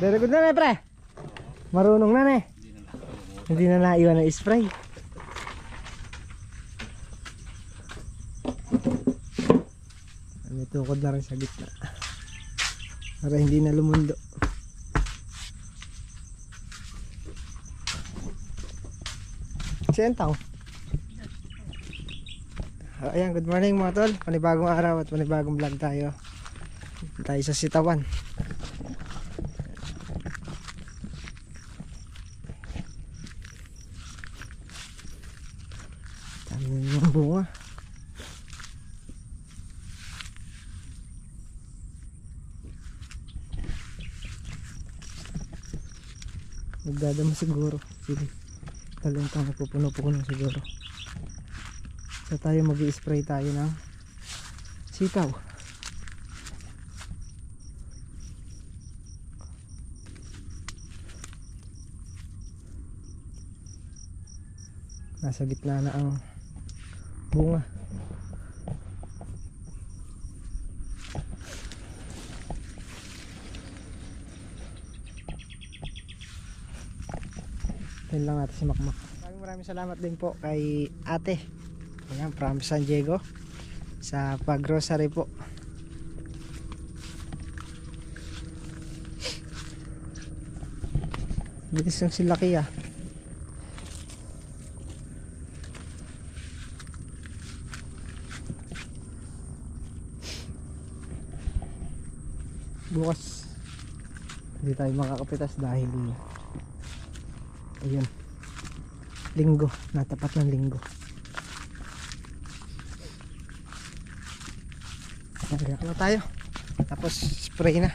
Very good na pre. Marunong na Hindi na naiwan ng spray. May tukod na rin sa gitna para hindi na lumundo. Sentaw. Ayan, good morning mga tol. Panibagong araw at panibagong vlog tayo. Tayo sa sitawan. Dami ng bunga. Nagdadama siguro. Sige. Talentang pupuno-puno siguro. So tayo mag-i-spray tayo ng sitaw. Nasa gitna na ang bunga. Yan lang natin si Makmak. Maraming salamat din po kay ate. Ayan, from San Diego sa pag-grocery po. Bilis yung silaki Bukas hindi tayo makakapitas dahil ayun, linggo, natapat ng linggo. Nagreak na tayo, tapos spray na.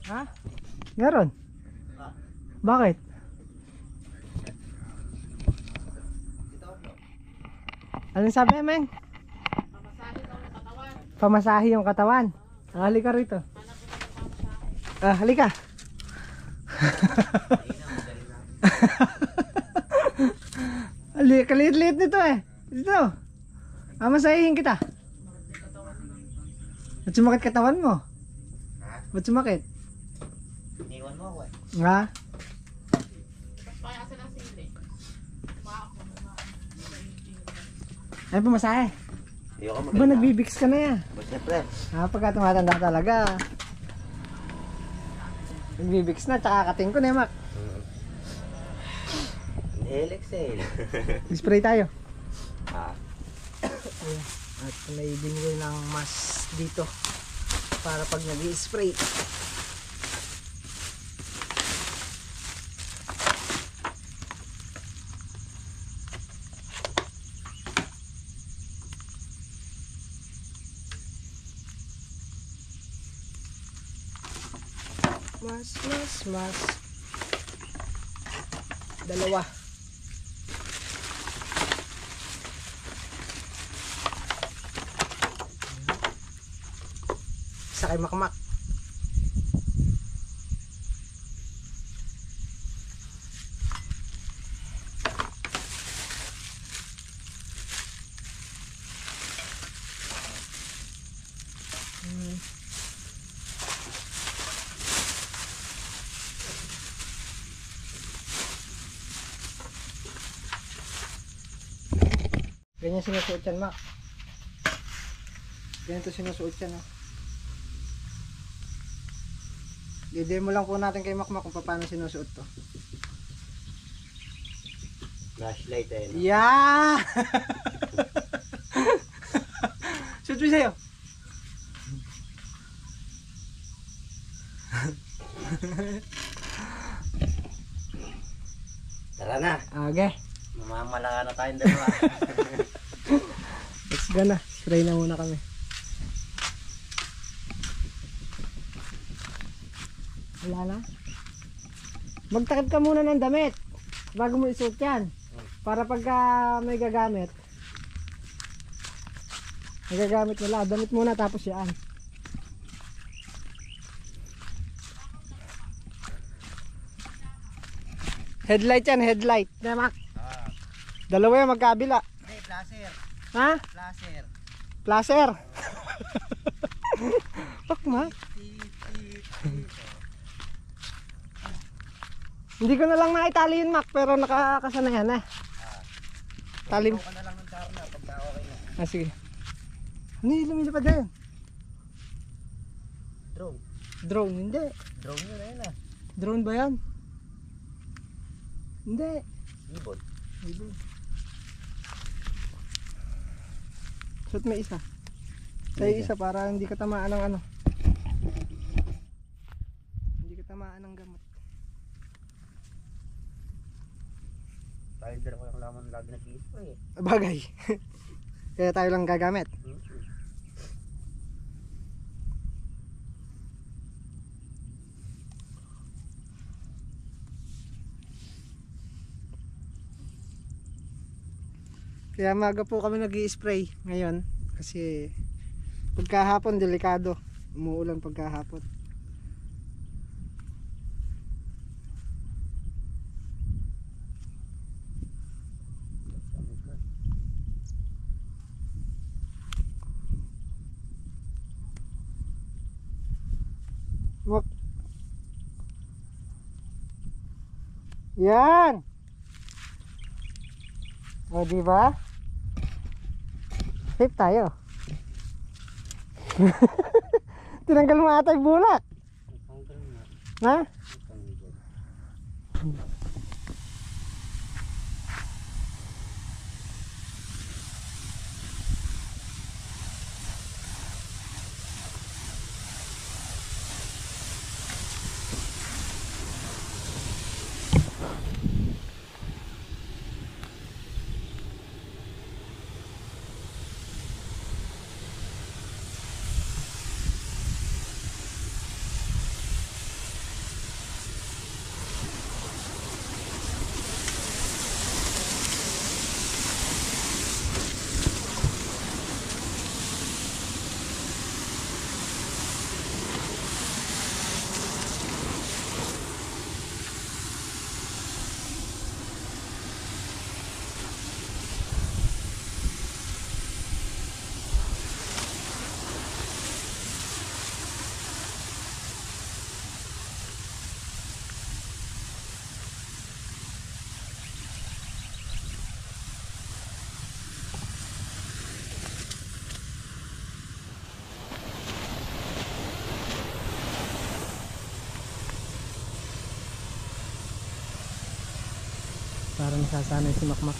Ha? Meron? Bakit? Anong sabi, Meng? Pamasahe yung katawan. Halika rito. Halika. Kaliit-liit nito Dito. Masahihin kita. Ba't sumakit katawan mo? Ba't sumakit? Iniwan mo ako Nga? Ay, pumasahe. Ba nagbibix ka na yan? Siyempre. Pagka tumatanda talaga. Nagbibix na, tsaka kating ko na Mak. Inhale, exhale. Spray tayo. At may binili ng mask dito para pag nag-i-spray. Mas. Dalawa. Isa kay Makmak. Ganyan sinusuot yan, Mac. Ganyan ito sinusuot yan, oh. I-demo lang po natin kay Mac kung paano sinusuot to. Flashlight eh. No? Yeah! Shoot mo sa'yo. Tara na. Okay. Mamamala na tayong dalawa. Let's go na. Spray na muna kami. Wala na. Magtakip ka muna ng damit bago mo isuot yan. Para pagka may gagamit, nila. Damit muna tapos yan. Headlight yan, headlight. Mac. Dalawa yan magkabila. Hindi, flasher. Ha? Flasher. Placer. Pak ma. Hindi ko na lang naitali yun, Mac, pero nakakasanayan na. Talim. Ka na lang ng karna pagka okay na. Ah, sige. Ano yung lumilipad na yun? Drone. Drone, hindi. Drone yun na yun ah. Drone ba yan? Hindi. Ibon. Ibon. Shoot may isa. Sa'yo isa para hindi ka tamaan ng ano. Hindi ka tamaan ng gamot. Tayo dala ko yung laman lagi nag-i-spray eh. Bagay. Kaya tayo lang gagamit. Kaya maga po kami nag-i-spray ngayon kasi pagkahapon delikado, umuulan pagkahapon. Wak. Yan. O diba? Safe tayo. Tinanggal mo ata yung bulak. Ha? Parang nasasanay si Makmak.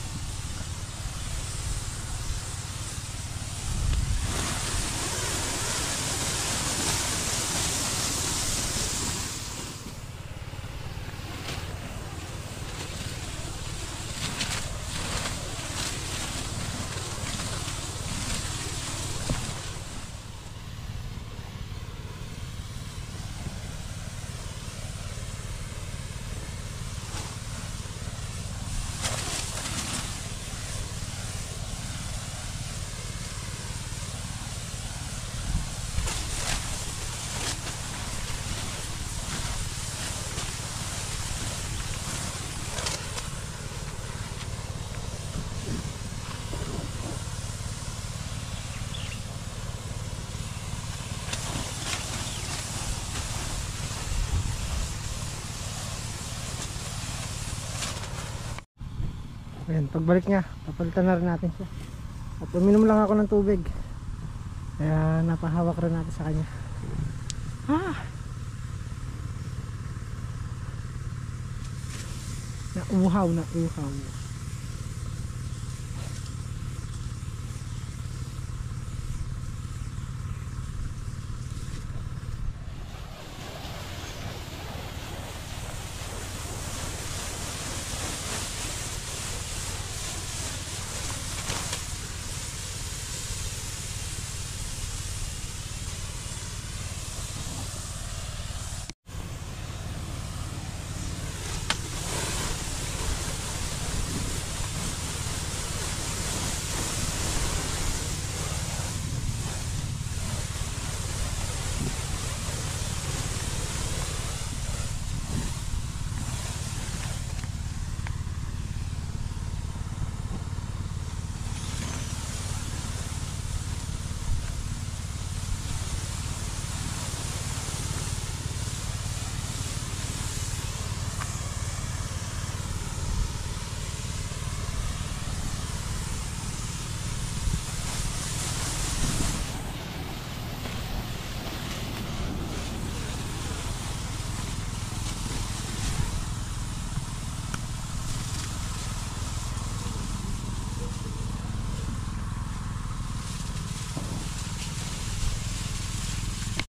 Ayan, pagbalik niya, papalitan na rin natin siya. At uminom lang ako ng tubig. Kaya napahawak rin natin sa kanya. Nauhaw.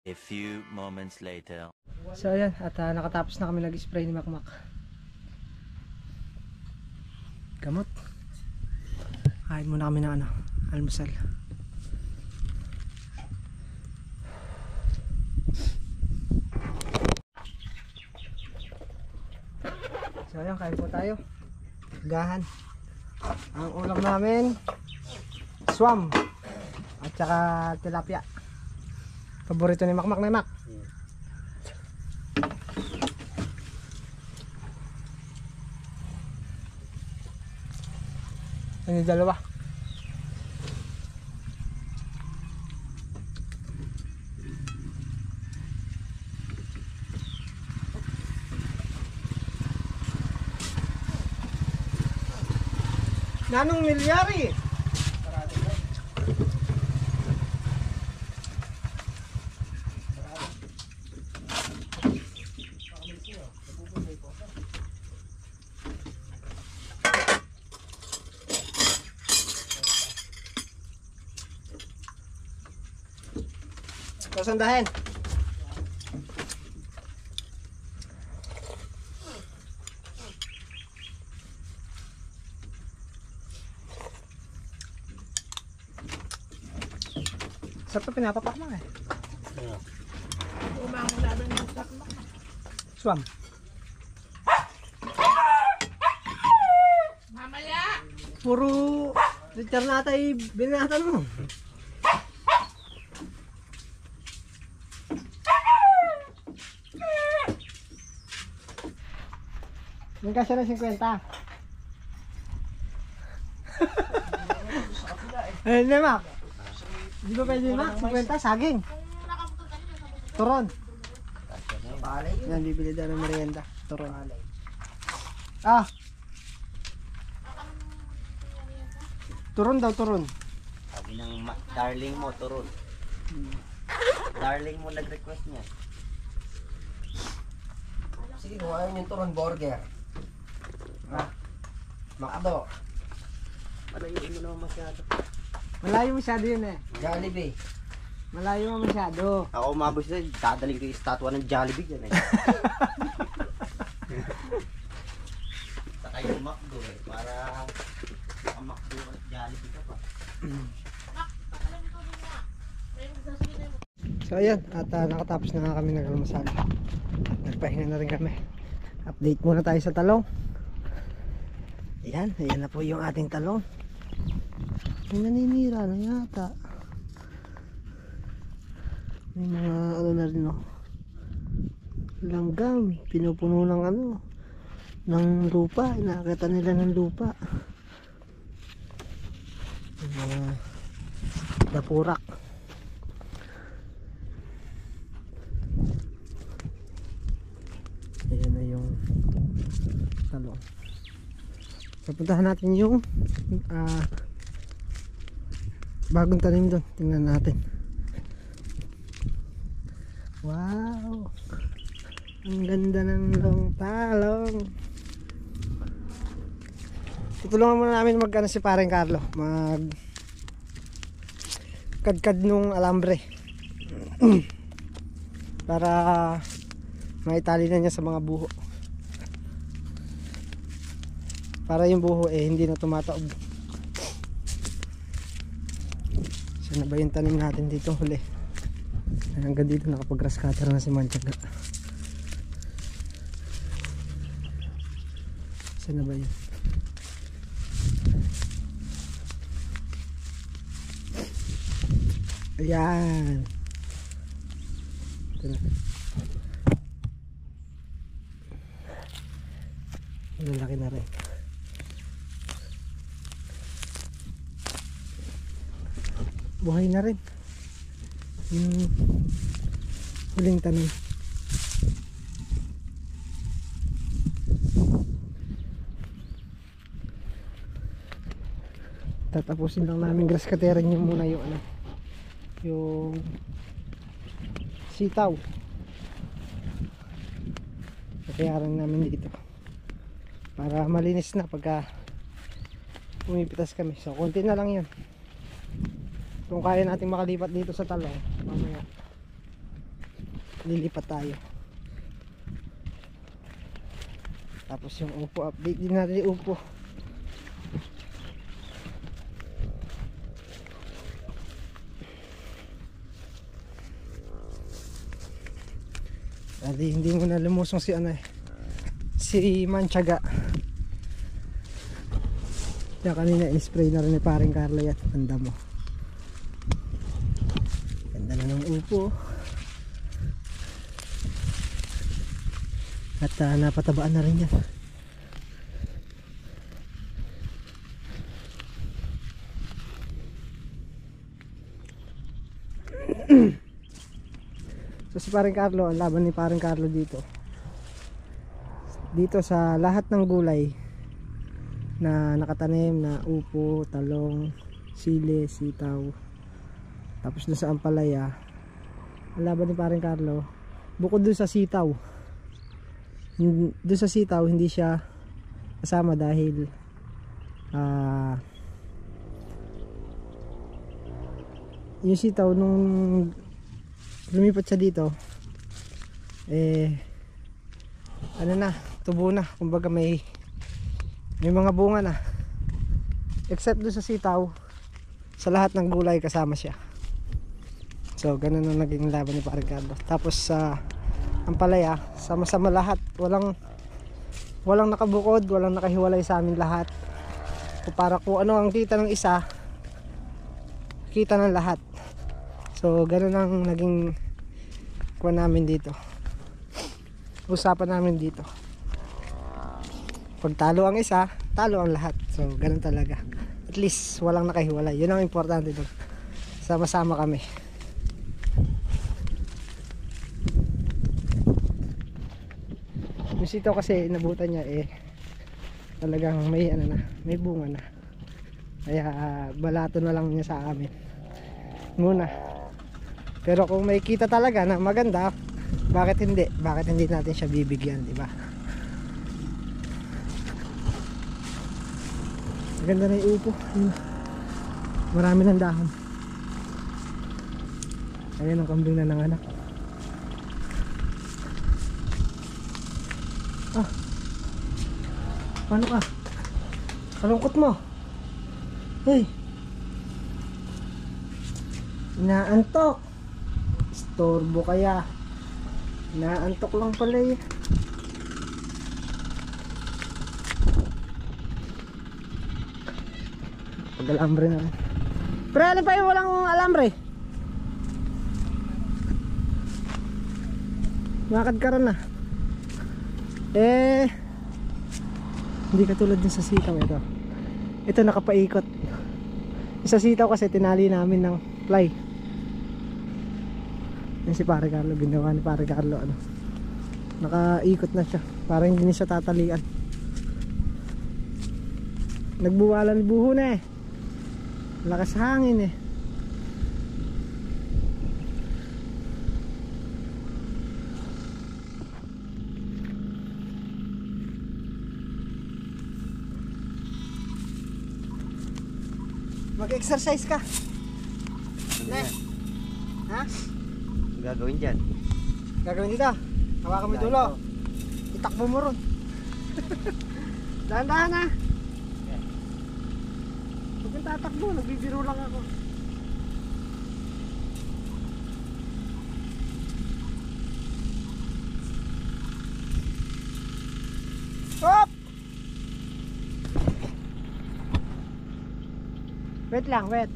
A few moments later. So ayan, at nakatapos na kami nag-spray ni Makmak. Gamot. Kain muna kami ng almusal. So ayan, kain po tayo. Gahan. Ang ulam namin, swam at saka tilapia. Paborito ni Makmak na Mak. Ano yung dalawa? Nanong milyari? Sasandahin. Sarap pa pinapapak mo eh. Swam. Mamaya. Puro liter na tayo binatan mo. Yung kasya ng 50. Eh, hindi Mak. Di ba pwede Mak? 50, saging. Turon. Yan, bibili daw ng merienda. Turon. Ah. Turon daw, turon. Sabi ng darling mo, turun. Darling mo nag-request niya. Sige, kung ayaw yung turon burger. Makdo. Malayoin mo naman masyado. Malayo masyado yun eh. Jollibee. Malayo mo masyado. Ako umabos na, dadaling ko yung statwa ng Jollibee dyan eh. Saka yung Macdo eh, para Macdo at Jollibee ka pa. So ayan, at nakatapos na nga kami nag-almusal. Nagpahinga na rin kami. Update muna tayo sa talong. Ayan na po yung ating talong. May naninira na yata. May mga na rin langgam, pinupuno ng ng lupa, inakita nila ng lupa. Yung mga dapurak. Ayan na yung talong. So puntahan natin yung bagong tanim doon, tingnan natin. Wow, ang ganda ng long talong. Tutulungan muna namin mag-ano si Paring Carlo, mag kadkad nung alambre para maitali na niya sa mga buho, para yung buho hindi na tumataob. Saan na ba yung tanim natin dito huli? Hanggang dito nakapag-grass cutter na si Manchaga. Saan na ba yun? Ayan. Ito na. Lalaki na rin. Buhay na rin yung huling tanim. Tatapusin lang namin grass cutterin yung muna yung ano, yung sitaw. Kakayaran namin dito para malinis na pagka pumipitas kami. So konti na lang yun. Kung kaya natin makalipat dito sa talong, mamaya lilipat tayo. Tapos yung upo, update din natin yung upo. Hindi mo na lumusong si ano si Manchaga. Kaya kanina in-spray na rin ni Paring Carlo yan. Ganda mo. Ganda na ng upo. At napatabaan na rin yan. So si Paring Carlo, ang laban ni Paring Carlo dito sa lahat ng gulay na nakatanim na upo, talong, sili, sitaw, tapos dun sa ampalaya, ang laban ni Paring Carlo bukod dun sa sitaw, hindi siya kasama dahil yung sitaw nung lumipat siya dito ano na, tubo na, kumbaga may mga bunga na, except doon sa sitaw, sa lahat ng gulay kasama siya. So ganun ang naging laban ni Paring Carlo. Tapos sa ampalaya, sama-sama lahat, walang nakabukod, walang nakahiwalay sa amin lahat. Para kung ano ang kita ng isa, kita ng lahat. So ganun ang naging kuha namin dito, usapan namin dito. Pag talo ang isa, talo ang lahat. So ganun talaga, at least walang nakahiwalay. Yun ang importante doon, sama-sama kami. Yung sitaw kasi inabutan niya talagang may ano na, may bunga na, kaya balato na lang niya sa amin muna. Pero kung may kita talaga na maganda, bakit hindi natin siya bibigyan, di ba? Maganda na yung upo, marami ng dahon. Ayan ang kambing na nanganak. Paano ka? Kalungkot mo. Hey, inaantok. Storbo kaya. Inaantok lang pala eh. Pag-alambre na. Pre, alin pa yung walang alambre? Makad ka rin na. Hindi katulad din sa sitaw ito. Ito nakapaikot. Sa sitaw kasi tinali namin ng fly. Yan si Paring Carlo, ginawa ni Paring Carlo ano. Nakaikot na siya para hindi na siya tatalian. Nagbuwalan buho na lakas hangin Mag-exercise ka. Ano Ne. yan? Ha? Ang gagawin dyan? Gagawin dito. Hawakan mo yung dulo. Itakbo mo ron. Dahan-dahan ha. Huwag kang tatakbo. Nagbibiro lang ako. Hop! Wait lang, wait.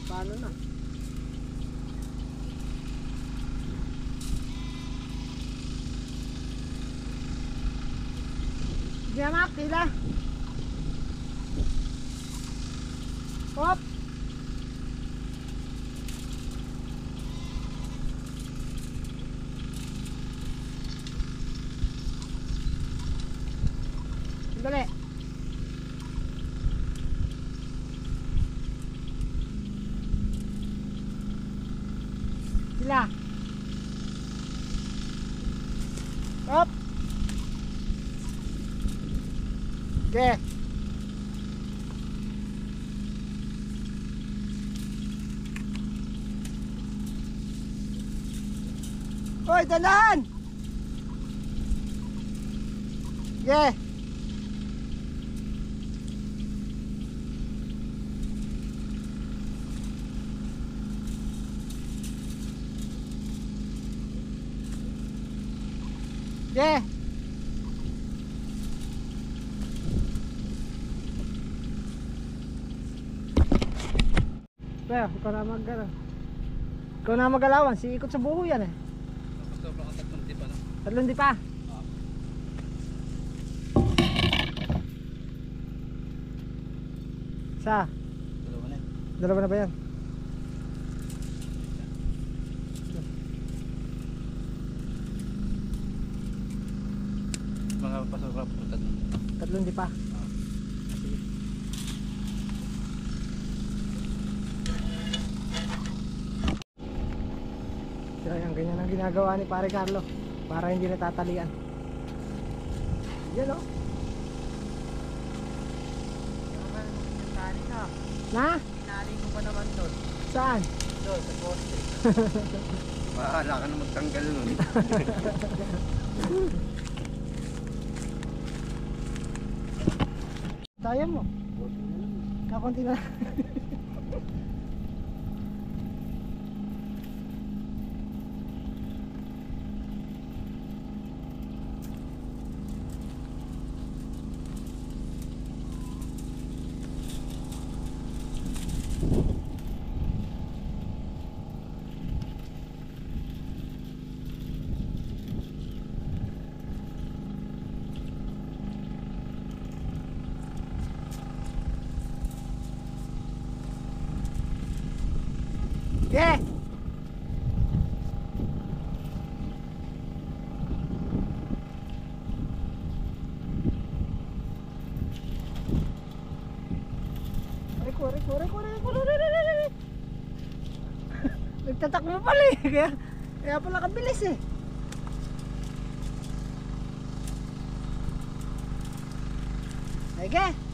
Paano na? Sige anak, tila. Hop! Sandali. Sila. Hop! Okay. Hoy, dalan! Okay. Okay. Kaya, ikaw na ikaw na mag-alawan, si ikot sa buho yan eh. Sobra ka tatlong di pa na. Tatlong di pa. Isa, Dalawa na. dalawa na ba yan? Mga pasobra po tatlong. Tatlong di pa. So yan, ganyan ang ginagawa ni Pare Carlo para hindi natatalian. Yan o. Na? Tinali ko pa naman doon. Saan? Doon, sa poste. Mahala ka na magtanggal nun. Kaya mo. Kakunti na. Yeah. Reko. Nagtatakbo pala eh. Kaya pala kabilis eh. Sige.